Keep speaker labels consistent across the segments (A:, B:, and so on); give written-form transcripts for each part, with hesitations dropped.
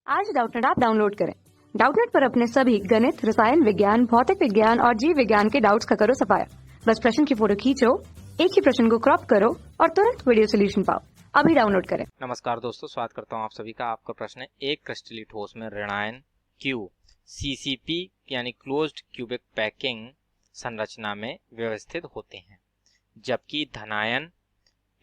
A: आज Doubtnut app download करें। Doubtnut पर अपने सभी गणित, रसायन विज्ञान, भौतिक विज्ञान और जीव विज्ञान के डाउट्स का करो सफाया। बस प्रश्न की फोटो खींचो, एक ही प्रश्न को क्रॉप करो और तुरंत वीडियो सोल्यूशन पाओ। अभी डाउनलोड करें।
B: नमस्कार दोस्तों, स्वागत करता हूं आप सभी का। आपका प्रश्न है, एक क्रिस्टलीय ठोस में ऋणायन Q CCP यानी क्लोज्ड क्यूबिक पैकिंग संरचना में व्यवस्थित होते हैं, जबकि धनायन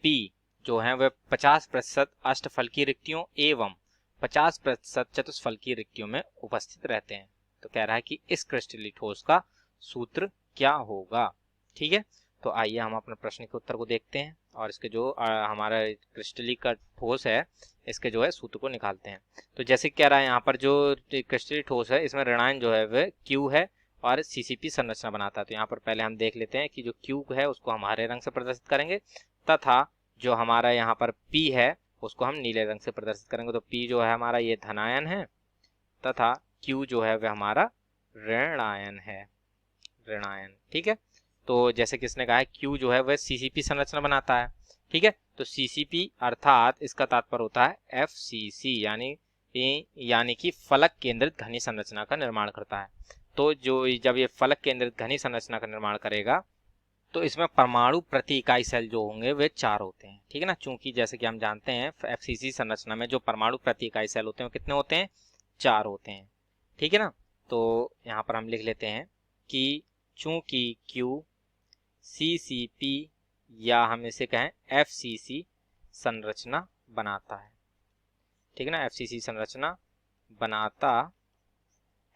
B: P जो है वह 50% अष्टफलकीय रिक्तियों एवं 50% चतुष्फलकीय रिक्तियों में उपस्थित रहते हैं। तो कह रहा है कि इस क्रिस्टलीय ठोस का सूत्र क्या होगा। ठीक है, तो आइए हम अपने प्रश्न के उत्तर को देखते हैं और इसके जो हमारा क्रिस्टलीय का ठोस है इसके जो है सूत्र को निकालते हैं। तो जैसे कह रहा है यहाँ पर जो क्रिस्टलीय ठोस है इसमें ऋणायन जो है वह Q है और CCP संरचना बनाता है। तो यहाँ पर पहले हम देख लेते हैं कि जो Q है उसको हम हरे रंग से प्रदर्शित करेंगे तथा जो हमारा यहाँ पर P है उसको हम नीले रंग से प्रदर्शित करेंगे। तो P जो है हमारा ये धनायन है तथा Q जो है वह हमारा ऋणायन है, ऋणायन। ठीक है, तो जैसे किसने कहा है Q जो है वह CCP संरचना बनाता है। ठीक है, तो CCP अर्थात इसका तात्पर्य होता है FCC यानी कि फलक केंद्रित घनी संरचना का निर्माण करता है। तो जो जब ये फलक केंद्रित घनी संरचना का निर्माण करेगा तो इसमें परमाणु प्रति इकाई सेल जो होंगे वे 4 होते हैं। ठीक है ना, चूंकि जैसे कि हम जानते हैं FCC संरचना में जो परमाणु प्रति इकाई सेल होते हैं वो कितने होते हैं, 4 होते हैं। ठीक है ना, तो यहाँ पर हम लिख लेते हैं कि चूंकि Q CCP या हम इसे कहें FCC संरचना बनाता है। ठीक है ना, FCC संरचना बनाता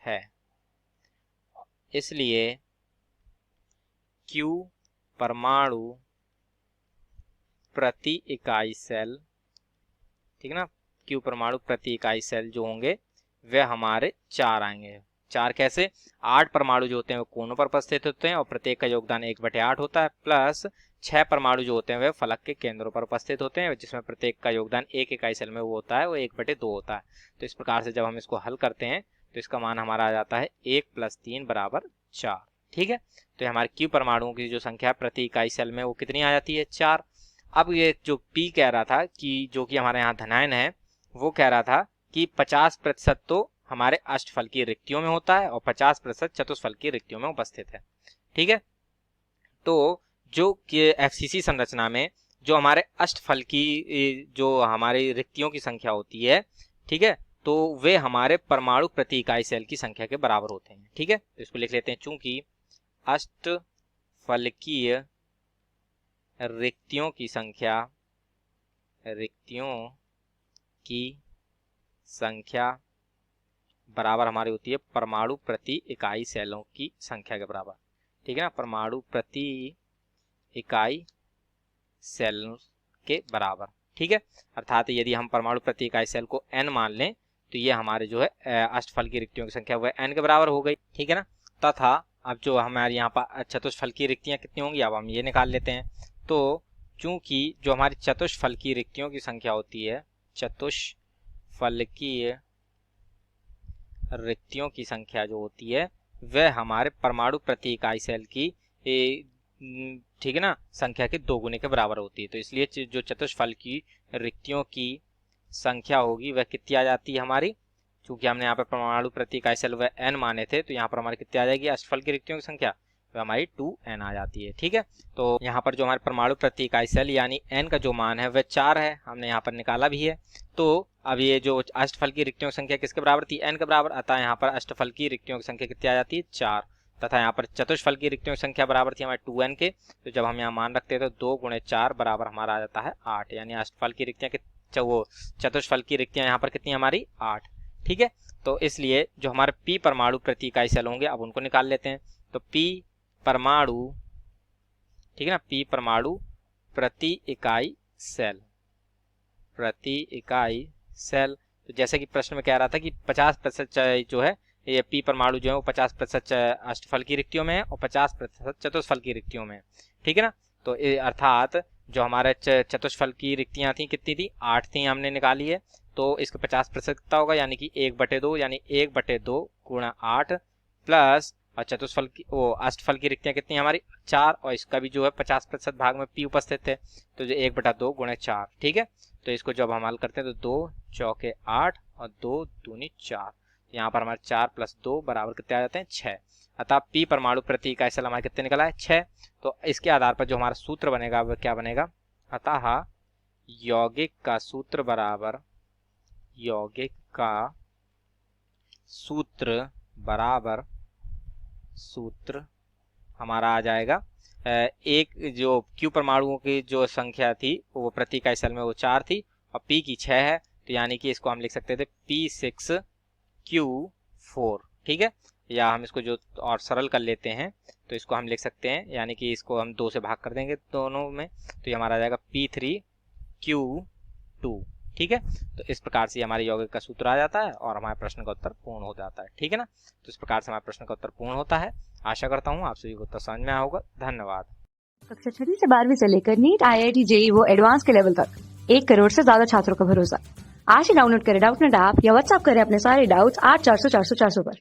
B: है, इसलिए Q परमाणु प्रति इकाई सेल, ठीक है ना, Q परमाणु प्रति इकाई सेल जो होंगे वे हमारे 4 आएंगे। 4 कैसे, 8 परमाणु जो होते हैं वो कोनों पर उपस्थित होते हैं और प्रत्येक का योगदान 1/8 होता है, प्लस 6 परमाणु जो होते हैं वे फलक के केंद्रों पर उपस्थित होते हैं जिसमें प्रत्येक का योगदान एक इकाई सेल में वो होता है, वो 1/2 होता है। तो इस प्रकार से जब हम इसको हल करते हैं तो इसका मान हमारा आ जाता है 1 + 3 = 4। ठीक है, तो हमारे Q परमाणुओं की जो संख्या प्रति इकाई सेल में वो कितनी आ जाती है, 4। अब ये जो P कह रहा था कि जो कि हमारे यहाँ धनायन है वो कह रहा था कि 50% तो हमारे अष्टफलकीय रिक्तियों में होता है और 50% चतुष्फलकीय रिक्तियों में उपस्थित है। ठीक है, तो जो कि FCC संरचना में जो हमारे अष्टफलकीय जो हमारी रिक्तियों की संख्या होती है, ठीक है, तो वे हमारे परमाणु प्रति इकाई सेल की संख्या के बराबर होते हैं। ठीक है, तो इसको लिख लेते हैं, चूंकि अष्टफलकीय रिक्तियों की संख्या बराबर हमारी होती है परमाणु प्रति इकाई सेलों की संख्या के बराबर। ठीक है ना, परमाणु प्रति इकाई सेल के बराबर। ठीक है, अर्थात यदि हम परमाणु प्रति इकाई सेल को n मान लें तो ये हमारे जो है अष्टफलकीय रिक्तियों की संख्या वह n के बराबर हो गई। ठीक है ना, तथा अब जो हमारे यहाँ पर चतुष्फलकीय रिक्तियां कितनी होंगी अब हम ये निकाल लेते हैं। तो चूंकि जो हमारी चतुष्फलकीय रिक्तियों की संख्या होती है, चतुष्फलकीय रिक्तियों की संख्या जो होती है वह हमारे परमाणु प्रति इकाई सेल की ठीक है ना संख्या के 2 गुने के बराबर होती है। तो इसलिए जो चतुष्फलकीय रिक्तियों की संख्या होगी वह कितनी आ जाती है हमारी, चूंकि हमने यहाँ पर परमाणु प्रति इकाई सेल वह n माने थे तो यहाँ पर हमारी कितनी आ जाएगी अष्टफलकीय रिक्तियों की संख्या, वह हमारी 2n आ जाती है। ठीक है, तो यहाँ पर जो हमारे परमाणु प्रति इकाई सेल यानी n का जो मान है वह 4 है, हमने यहाँ पर निकाला भी है। तो अब ये जो अष्टफलकीय रिक्तियों की संख्या किसके बराबर थी, n के बराबर, अतः यहाँ पर अष्टफलकीय रिक्तियों की संख्या कितनी आ जाती है, 4, तथा यहाँ पर चतुष्फलकीय रिक्तियों की संख्या बराबर थी हमारे 2n के। तो जब हम यहाँ मान रखते हैं तो 2 × 4 बराबर हमारा आ जाता है 8, यानी अष्टफलकीय रिक्तियां वो चतुष्फलकीय रिक्तियां यहाँ पर कितनी हमारी 8। ठीक है, तो इसलिए जो हमारे P परमाणु प्रति इकाई सेल होंगे अब उनको निकाल लेते हैं। तो P परमाणु, ठीक है ना, P परमाणु प्रति इकाई सेल, तो जैसे कि प्रश्न में कह रहा था कि 50% जो है ये P परमाणु जो है वो 50% अष्टफलकीय रिक्तियों में है और 50% चतुष्फलकीय रिक्तियों में है। ठीक है ना, तो अर्थात जो हमारे चतुष्फलकीय रिक्तियां थी कितनी थी, 8 थी, हमने निकाली है। तो इसका 50% कितना होगा, यानी कि 1/2, यानी 1/2 × 8 प्लस और चतुष्फल की वो अष्टफल की रिक्तियां कितनी हमारी 4, और इसका भी जो है 50% भाग में p उपस्थित है, तो जो 1/2 गुणे 4, ठीक है। तो इसको जब हम हल करते हैं तो 2 चौके 8 और 2 दूनी 4, यहाँ पर हमारे 4 + 2 बराबर कितने आ जाते हैं 6। अतः p परमाणु प्रति इकाई स्थल हमारे कितने निकला है 6। तो इसके आधार पर जो हमारा सूत्र बनेगा वह क्या बनेगा, अतः यौगिक का सूत्र बराबर, यौगिक का सूत्र बराबर, सूत्र हमारा आ जाएगा एक जो Q परमाणुओं की जो संख्या थी वो प्रति इकाई स्थल में वो 4 थी और P की 6 है, तो यानी कि इसको हम लिख सकते थे P6Q4, ठीक है। या हम इसको जो और सरल कर लेते हैं तो इसको हम लिख सकते हैं, यानी कि इसको हम 2 से भाग कर देंगे दोनों में, तो ये हमारा आ जाएगा P3Q2, ठीक है। तो इस प्रकार से हमारे यौगिक का सूत्र आ जाता है और हमारे प्रश्न का उत्तर पूर्ण हो जाता है, ठीक है ना। तो इस प्रकार से हमारे प्रश्न का उत्तर पूर्ण होता है। आशा करता हूँ आप सभी को उत्तर समझ में आया होगा। धन्यवाद।
A: कक्षा 6 से 12वीं से लेकर नीट, IIT, JEE वो एडवांस के लेवल तक 1 करोड़ से ज्यादा छात्रों का भरोसा। आज ही डाउनलोड करें डाउटनेट ऐप या व्हाट्सएप करें अपने सारे डाउट्स 8400 400 400 पर।